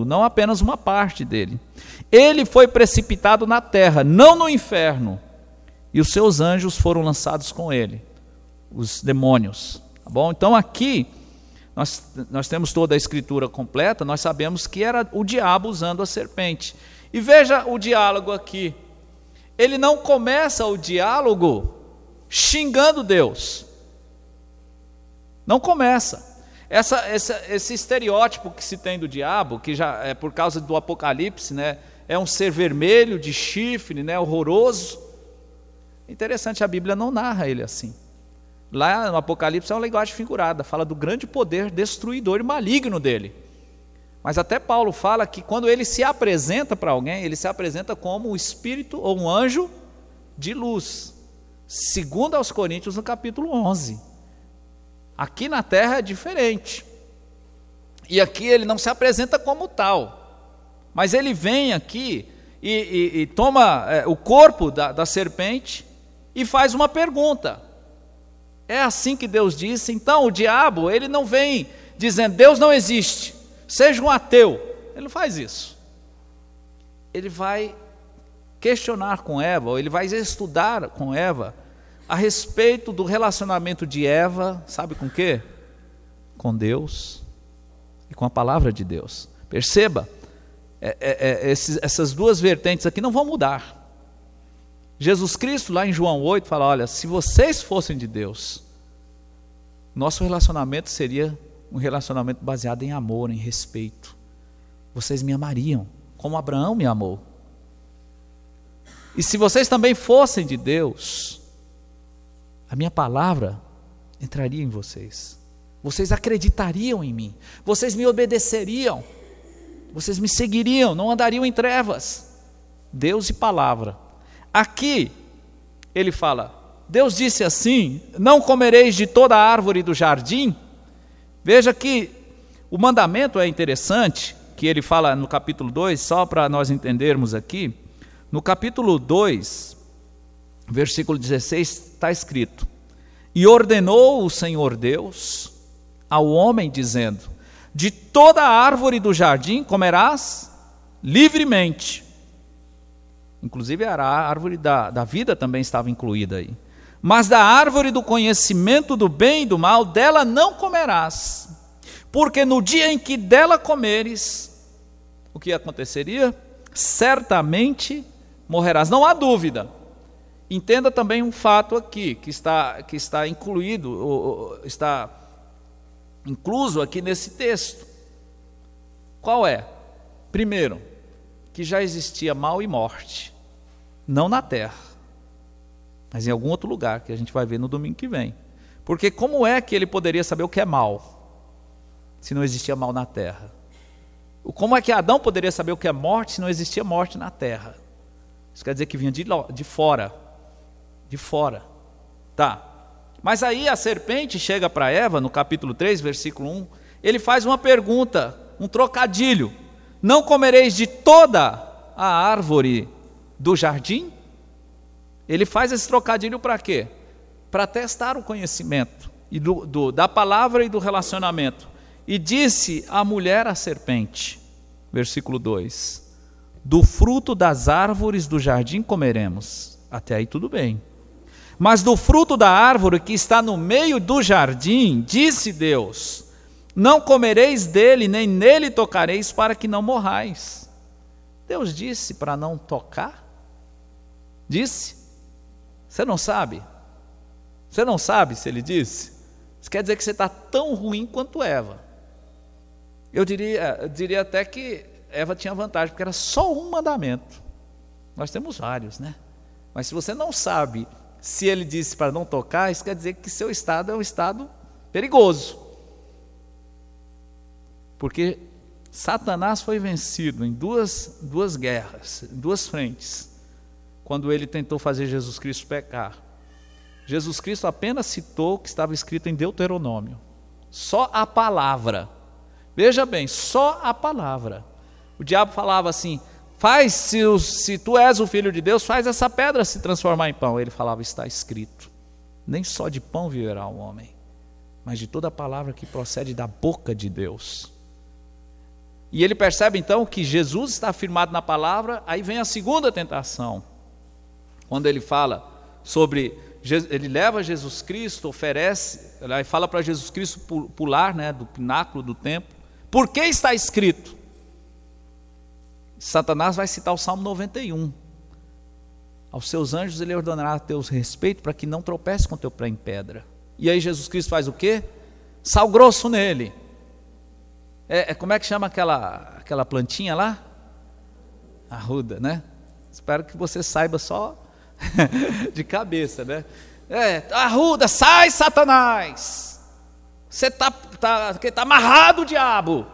não apenas uma parte dele. Ele foi precipitado na terra, não no inferno, e os seus anjos foram lançados com ele, os demônios, tá bom? Então aqui nós temos toda a escritura completa, nós sabemos que era o diabo usando a serpente. E veja o diálogo aqui. Ele não começa o diálogo xingando Deus. Não começa. Esse estereótipo que se tem do diabo, que já é por causa do Apocalipse, né, é um ser vermelho, de chifre, né, horroroso. Interessante, a Bíblia não narra ele assim. Lá no Apocalipse é uma linguagem figurada, fala do grande poder destruidor e maligno dele. Mas até Paulo fala que quando ele se apresenta para alguém, ele se apresenta como um espírito ou um anjo de luz. Segundo aos Coríntios, no capítulo 11. Aqui na terra é diferente. E aqui ele não se apresenta como tal. Mas ele vem aqui e toma o corpo da serpente e faz uma pergunta. É assim que Deus disse. Então o diabo, ele não vem dizendo Deus não existe, seja um ateu. Ele não faz isso. Ele vai questionar com Eva, ou ele vai estudar com Eva a respeito do relacionamento de Eva, sabe com quê? Com Deus e com a palavra de Deus. Perceba, essas duas vertentes aqui não vão mudar. Jesus Cristo, lá em João 8, fala, olha, se vocês fossem de Deus, nosso relacionamento seria um relacionamento baseado em amor, em respeito. Vocês me amariam, como Abraão me amou. E se vocês também fossem de Deus, a minha palavra entraria em vocês. Vocês acreditariam em mim. Vocês me obedeceriam. Vocês me seguiriam, não andariam em trevas. Deus e palavra. Aqui, ele fala, Deus disse assim, não comereis de toda a árvore do jardim. Veja que o mandamento é interessante, que ele fala no capítulo 2, só para nós entendermos aqui. No capítulo 2, versículo 16, está escrito, e ordenou o Senhor Deus ao homem, dizendo, de toda a árvore do jardim comerás livremente. Inclusive a árvore da vida também estava incluída aí. Mas da árvore do conhecimento do bem e do mal, dela não comerás, porque no dia em que dela comeres, o que aconteceria? Certamente morrerás. Não há dúvida. Entenda também um fato aqui, que está incluído, está incluso aqui nesse texto. Qual é? Primeiro, que já existia mal e morte, não na terra, mas em algum outro lugar, que a gente vai ver no domingo que vem. Porque como é que ele poderia saber o que é mal, se não existia mal na terra? Como é que Adão poderia saber o que é morte, se não existia morte na terra? Isso quer dizer que vinha de fora. De fora. Tá. Mas aí a serpente chega para Eva, no capítulo 3, versículo 1, ele faz uma pergunta, um trocadilho. Não comereis de toda a árvore do jardim? Ele faz esse trocadilho para quê? Para testar o conhecimento e da palavra e do relacionamento. E disse a mulher à serpente, versículo 2, do fruto das árvores do jardim comeremos. Até aí tudo bem. Mas do fruto da árvore que está no meio do jardim, disse Deus, não comereis dele, nem nele tocareis, para que não morrais. Deus disse para não tocar? Disse? Você não sabe? Você não sabe se ele disse? Isso quer dizer que você está tão ruim quanto Eva. Eu diria até que Eva tinha vantagem, porque era só um mandamento. Nós temos vários, né? Mas se você não sabe se ele disse para não tocar, isso quer dizer que seu estado é um estado perigoso. Porque Satanás foi vencido em duas guerras, em duas frentes, quando ele tentou fazer Jesus Cristo pecar. Jesus Cristo apenas citou o que estava escrito em Deuteronômio. Só a palavra. Veja bem, só a palavra. O diabo falava assim, se tu és o Filho de Deus, faz essa pedra se transformar em pão. Ele falava, está escrito, nem só de pão viverá o homem, mas de toda a palavra que procede da boca de Deus. E ele percebe então que Jesus está afirmado na palavra. Aí vem a segunda tentação, quando ele fala sobre, ele leva Jesus Cristo, oferece, ele fala para Jesus Cristo pular, né, do pináculo do templo, porque está escrito. Satanás vai citar o Salmo 91. Aos seus anjos ele ordenará a teus respeito, para que não tropece com teu pé em pedra. E aí Jesus Cristo faz o quê? Sal grosso nele. Como é que chama aquela plantinha lá? Arruda, né? Espero que você saiba só de cabeça, né? Arruda, sai Satanás! Você tá amarrado, o diabo.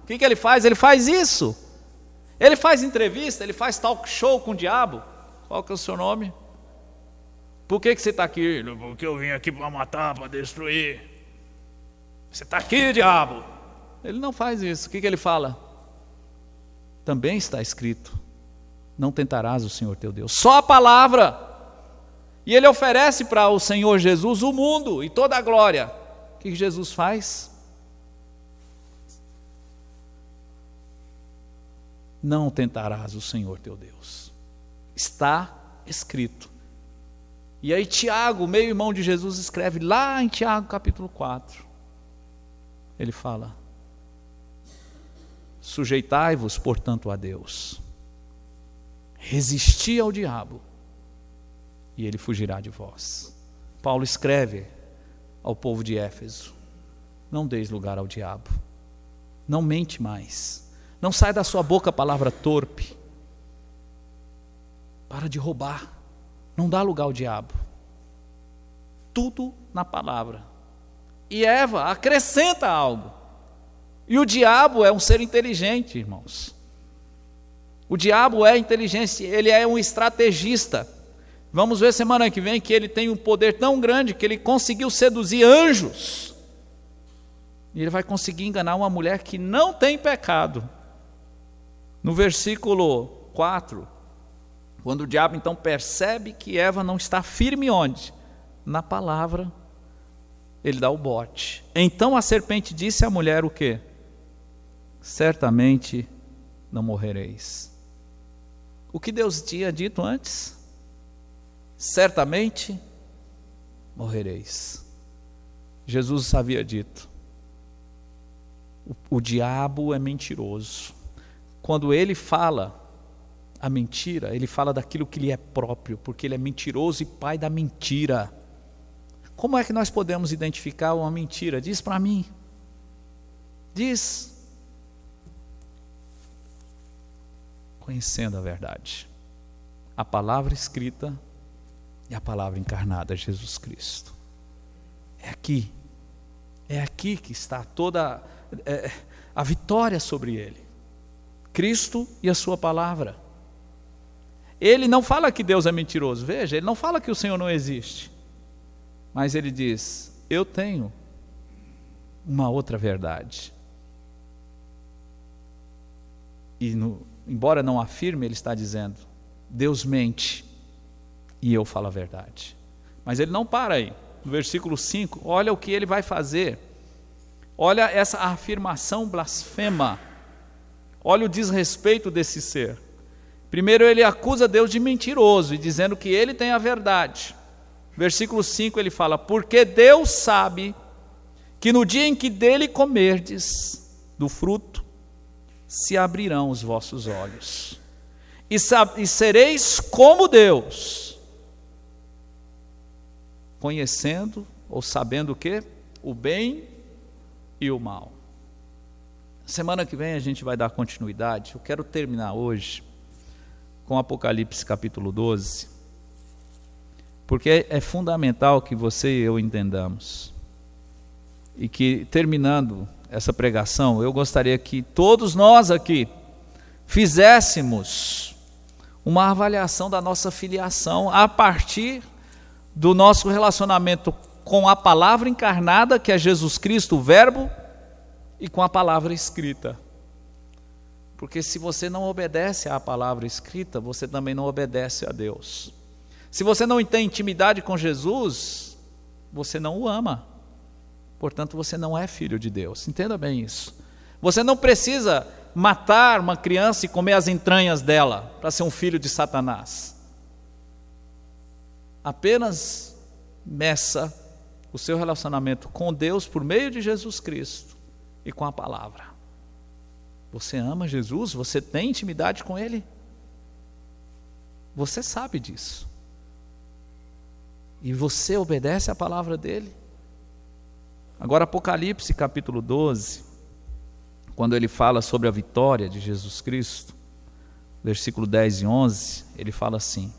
O que ele faz? Ele faz isso. Ele faz entrevista, ele faz talk show com o diabo. Qual que é o seu nome? Por que você está aqui? Porque eu vim aqui para matar, para destruir. Você está aqui, diabo. Ele não faz isso. O que ele fala? Também está escrito, não tentarás o Senhor teu Deus. Só a palavra. E ele oferece para o Senhor Jesus o mundo e toda a glória. O que Jesus faz? Não tentarás o Senhor teu Deus. Está escrito. E aí Tiago, meio irmão de Jesus, escreve lá em Tiago capítulo 4. Ele fala: sujeitai-vos, portanto, a Deus. Resisti ao diabo, e ele fugirá de vós. Paulo escreve ao povo de Éfeso: não deis lugar ao diabo. Não mente mais. Não sai da sua boca a palavra torpe. Para de roubar. Não dá lugar ao diabo. Tudo na palavra. E Eva acrescenta algo. E o diabo é um ser inteligente, irmãos. O diabo é inteligente, ele é um estrategista. Vamos ver semana que vem que ele tem um poder tão grande que ele conseguiu seduzir anjos. E ele vai conseguir enganar uma mulher que não tem pecado. No versículo 4, quando o diabo então percebe que Eva não está firme onde? Na palavra, ele dá o bote. Então a serpente disse à mulher o quê? Certamente não morrereis. O que Deus tinha dito antes? Certamente morrereis. Jesus havia dito: o diabo é mentiroso. Quando ele fala a mentira, ele fala daquilo que lhe é próprio, porque ele é mentiroso e pai da mentira. Como é que nós podemos identificar uma mentira? Diz para mim. Diz. Conhecendo a verdade. A palavra escrita e a palavra encarnada, Jesus Cristo. É aqui. É aqui que está toda a vitória sobre ele. Cristo e a sua palavra. Ele não fala que Deus é mentiroso. Veja, ele não fala que o Senhor não existe. Mas ele diz: eu tenho uma outra verdade. E embora não afirme, ele está dizendo: Deus mente e eu falo a verdade. Mas ele não para aí. No versículo 5, olha o que ele vai fazer. Olha essa afirmação blasfema. Olha o desrespeito desse ser. Primeiro ele acusa Deus de mentiroso e dizendo que ele tem a verdade. Versículo 5 ele fala: porque Deus sabe que no dia em que dele comerdes do fruto, se abrirão os vossos olhos, e sereis como Deus, conhecendo ou sabendo o quê? O bem e o mal. Semana que vem a gente vai dar continuidade. Eu quero terminar hoje com Apocalipse capítulo 12, porque é fundamental que você e eu entendamos, e que terminando essa pregação, eu gostaria que todos nós aqui fizéssemos uma avaliação da nossa filiação a partir do nosso relacionamento com a palavra encarnada, que é Jesus Cristo, o Verbo, e com a palavra escrita. Porque se você não obedece à palavra escrita, você também não obedece a Deus. Se você não tem intimidade com Jesus, você não o ama. Portanto, você não é filho de Deus. Entenda bem isso. Você não precisa matar uma criança e comer as entranhas dela para ser um filho de Satanás. Apenas meça o seu relacionamento com Deus por meio de Jesus Cristo e com a palavra. Você ama Jesus? Você tem intimidade com Ele? Você sabe disso. E você obedece à palavra dEle? Agora Apocalipse capítulo 12, quando ele fala sobre a vitória de Jesus Cristo, versículo 10 e 11, ele fala assim: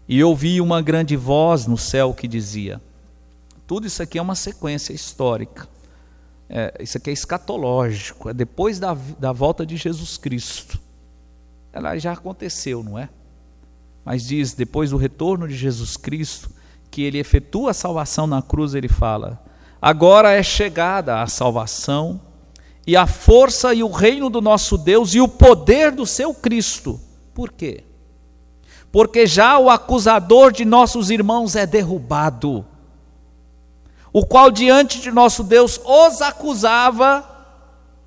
e ouvi uma grande voz no céu que dizia... Tudo isso aqui é uma sequência histórica. Isso aqui é escatológico, é depois da volta de Jesus Cristo. Ela já aconteceu, não é? Mas diz, depois do retorno de Jesus Cristo, que ele efetua a salvação na cruz, ele fala: agora é chegada a salvação, e a força e o reino do nosso Deus, e o poder do seu Cristo. Por quê? Porque já o acusador de nossos irmãos é derrubado, o qual diante de nosso Deus os acusava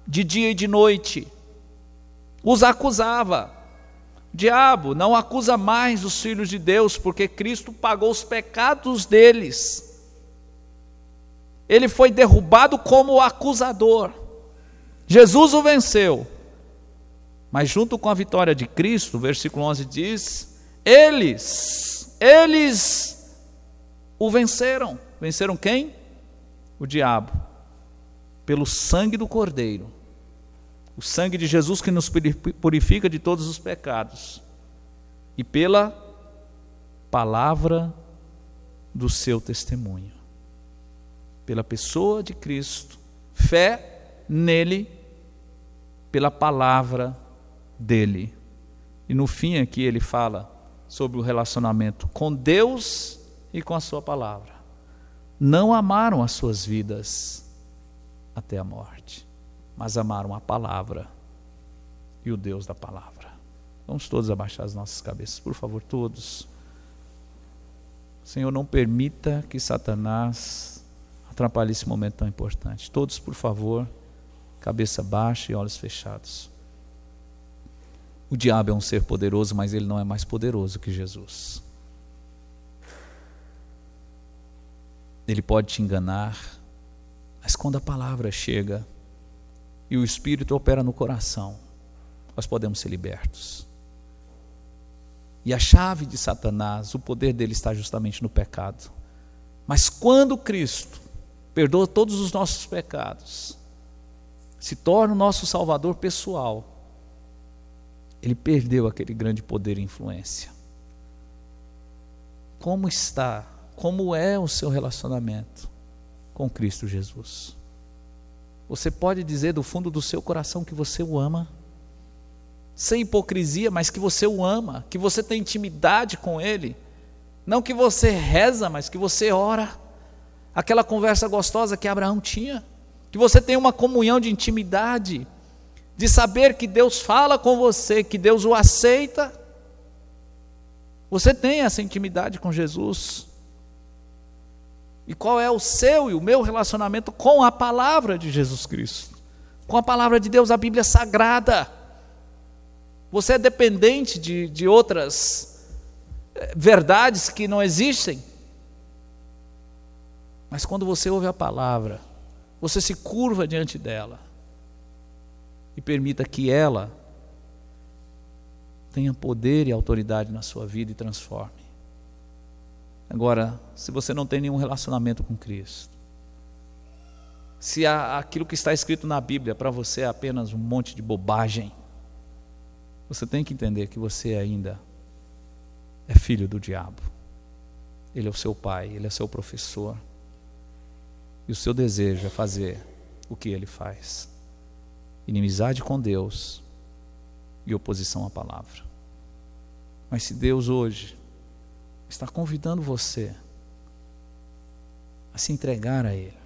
de dia e de noite. Os acusava. O diabo não acusa mais os filhos de Deus, porque Cristo pagou os pecados deles. Ele foi derrubado como o acusador. Jesus o venceu. Mas junto com a vitória de Cristo, o versículo 11 diz, eles o venceram. Venceram quem? O diabo. Pelo sangue do Cordeiro. O sangue de Jesus que nos purifica de todos os pecados. E pela palavra do seu testemunho. Pela pessoa de Cristo. Fé nele. Pela palavra dele. E no fim aqui ele fala sobre o relacionamento com Deus e com a sua palavra. Não amaram as suas vidas até a morte, mas amaram a palavra e o Deus da palavra. Vamos todos abaixar as nossas cabeças, por favor, todos. Senhor, não permita que Satanás atrapalhe esse momento tão importante. Todos, por favor, cabeça baixa e olhos fechados. O diabo é um ser poderoso, mas ele não é mais poderoso que Jesus. Ele pode te enganar, mas quando a palavra chega e o Espírito opera no coração, nós podemos ser libertos. E a chave de Satanás, o poder dele está justamente no pecado. Mas quando Cristo perdoa todos os nossos pecados, se torna o nosso Salvador pessoal, ele perdeu aquele grande poder e influência. Como está, como é o seu relacionamento com Cristo Jesus? Você pode dizer do fundo do seu coração que você o ama, sem hipocrisia, mas que você o ama, que você tem intimidade com Ele, não que você reza, mas que você ora, aquela conversa gostosa que Abraão tinha, que você tem uma comunhão de intimidade, de saber que Deus fala com você, que Deus o aceita. Você tem essa intimidade com Jesus? E qual é o seu e o meu relacionamento com a palavra de Jesus Cristo? Com a palavra de Deus, a Bíblia Sagrada. Você é dependente de outras verdades que não existem? Mas quando você ouve a palavra, você se curva diante dela e permita que ela tenha poder e autoridade na sua vida e transforme. Agora, se você não tem nenhum relacionamento com Cristo, se aquilo que está escrito na Bíblia para você é apenas um monte de bobagem, você tem que entender que você ainda é filho do diabo. Ele é o seu pai, ele é seu professor, e o seu desejo é fazer o que ele faz: inimizade com Deus e oposição à palavra. Mas se Deus hoje está convidando você a se entregar a Ele,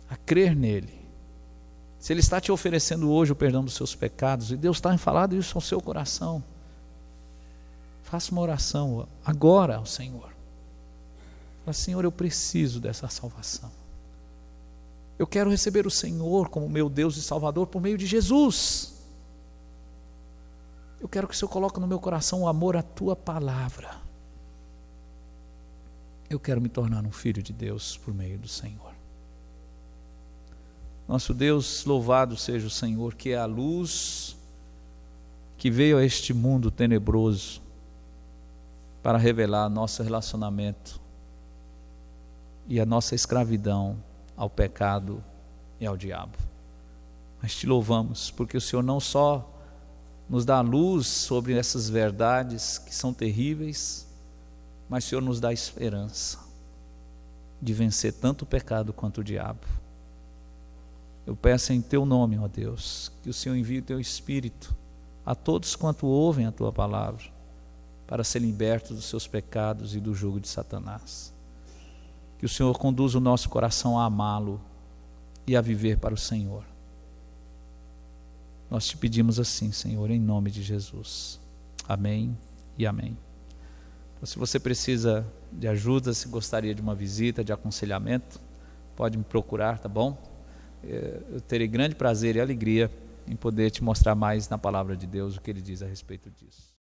a crer nele, se Ele está te oferecendo hoje o perdão dos seus pecados, e Deus está falando isso ao seu coração, faça uma oração agora ao Senhor. Fala: Senhor, eu preciso dessa salvação. Eu quero receber o Senhor como meu Deus e Salvador por meio de Jesus. Eu quero que o Senhor coloque no meu coração o amor à Tua palavra. Eu quero me tornar um filho de Deus por meio do Senhor. Nosso Deus, louvado seja o Senhor, que é a luz que veio a este mundo tenebroso para revelar nosso relacionamento e a nossa escravidão ao pecado e ao diabo. Mas te louvamos porque o Senhor não só nos dá luz sobre essas verdades que são terríveis, mas o Senhor nos dá esperança de vencer tanto o pecado quanto o diabo. Eu peço em Teu nome, ó Deus, que o Senhor envie o Teu Espírito a todos quanto ouvem a Tua palavra, para serem libertos dos seus pecados e do jugo de Satanás. Que o Senhor conduza o nosso coração a amá-lo e a viver para o Senhor. Nós te pedimos assim, Senhor, em nome de Jesus. Amém e amém. Então, se você precisa de ajuda, se gostaria de uma visita, de aconselhamento, pode me procurar, tá bom? Eu terei grande prazer e alegria em poder te mostrar mais na palavra de Deus o que ele diz a respeito disso.